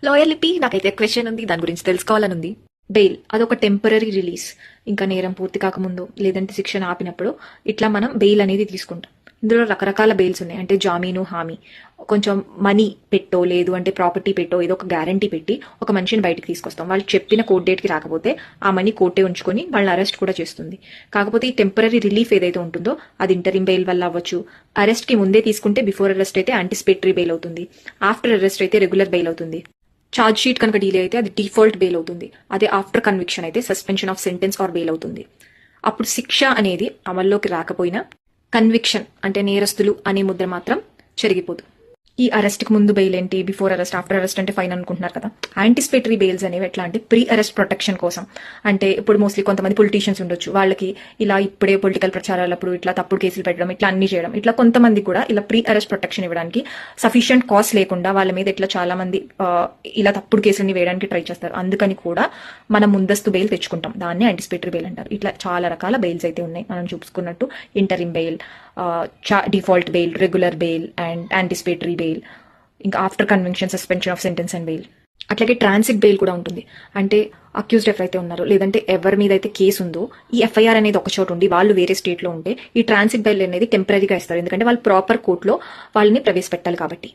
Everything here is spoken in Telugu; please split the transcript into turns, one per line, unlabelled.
లాయర్ లిపి, నాకైతే క్వశ్చన్ ఉంది, దాని గురించి తెలుసుకోవాలని ఉంది. బెయిల్ అదొక టెంపరరీ రిలీజ్, ఇంకా నేరం పూర్తి కాకముందు లేదంటే శిక్షణ ఆపినప్పుడు ఇట్లా మనం బెయిల్ అనేది తీసుకుంటాం. ఇందులో రకరకాల బెయిల్స్ ఉన్నాయి. అంటే జామీను హామీ, కొంచెం మనీ పెట్టో లేదు అంటే ప్రాపర్టీ పెట్టో ఏదో ఒక గ్యారంటీ పెట్టి ఒక మనిషిని బయటికి తీసుకొస్తాం. వాళ్ళు చెప్పిన కోర్ట్ డేట్కి రాకపోతే ఆ మనీ కోర్టే ఉంచుకొని వాళ్ళని అరెస్ట్ కూడా చేస్తుంది. కాకపోతే ఈ టెంపరరీ రిలీఫ్ ఏదైతే ఉంటుందో అది ఇంటరిం బెయిల్ వల్ల అవ్వచ్చు. అరెస్ట్ కి ముందే తీసుకుంటే బిఫోర్ అరెస్ట్ అయితే యాంటిసిపేటరీ బెయిల్ అవుతుంది. ఆఫ్టర్ అరెస్ట్ అయితే రెగ్యులర్ బెయిల్ అవుతుంది. ఛార్జ్ షీట్ కనుక డీలే అయితే అది డిఫాల్ట్ బెయిల్ అవుతుంది. అదే ఆఫ్టర్ కన్విక్షన్ అయితే suspension of sentence or bail అవుతుంది. అప్పుడు శిక్ష అనేది అమల్లోకి రాకపోయినా కన్విక్షన్ అంటే నేరస్తులు అనే ముద్ర మాత్రం చెరిగిపోదు. ఈ అరెస్ట్ కి ముందు బెయిల్ ఏంటి, బిఫోర్ అరెస్ట్, ఆఫ్టర్ అరెస్ట్ అంటే ఫైన్ అనుకుంటున్నారు కదా. యాంటిసిపేటరీ బెయిల్స్ అనేవి ఎట్లా అంటే ప్రీ అరెస్ట్ ప్రొటెక్షన్ కోసం. అంటే ఇప్పుడు మోస్ట్లీ కొంతమంది పొలిటీషియన్స్ ఉండొచ్చు, వాళ్ళకి ఇలా ఇప్పుడే పొలిటికల్ ప్రచారాలప్పుడు ఇట్లా తప్పుడు కేసులు పెట్టడం, ఇట్లా అన్ని చేయడం, ఇట్లా కొంతమంది కూడా ఇలా ప్రీ అరెస్ట్ ప్రొటెక్షన్ ఇవ్వడానికి సఫిషియంట్ కాస్ట్ లేకుండా వాళ్ళ మీద ఇట్లా చాలా మంది ఇలా తప్పుడు కేసులని వేయడానికి ట్రై చేస్తారు. అందుకని కూడా మనం ముందస్తు బెయిల్ తెచ్చుకుంటాం. దాన్ని యాంటిసిపేటరీ బెయిల్ అంటారు. ఇట్లా చాలా రకాల బెయిల్స్ అయితే ఉన్నాయి. మనం చూసుకున్నట్టు interim bail, default bail, regular bail and anticipatory bail, ఇంకా after conviction suspension of sentence and bail. అట్లాగే ట్రాన్సిట్ బెయిల్ కూడా ఉంటుంది. అంటే అక్యూజ్డ్ ఎవరైతే ఉన్నారో లేదంటే ఎవరి మీద అయితే కేసు ఉందో ఈ ఎఫ్ఐఆర్ అనేది ఒక చోటు ఉండి వాళ్ళు వేరే స్టేట్ లో ఉంటే ఈ ట్రాన్సిట్ బెయిల్ అనేది టెంపరీగా ఇస్తారు. ఎందుకంటే వాళ్ళు ప్రాపర్ కోర్టులో వాళ్ళని ప్రవేశపెట్టాలి కాబట్టి.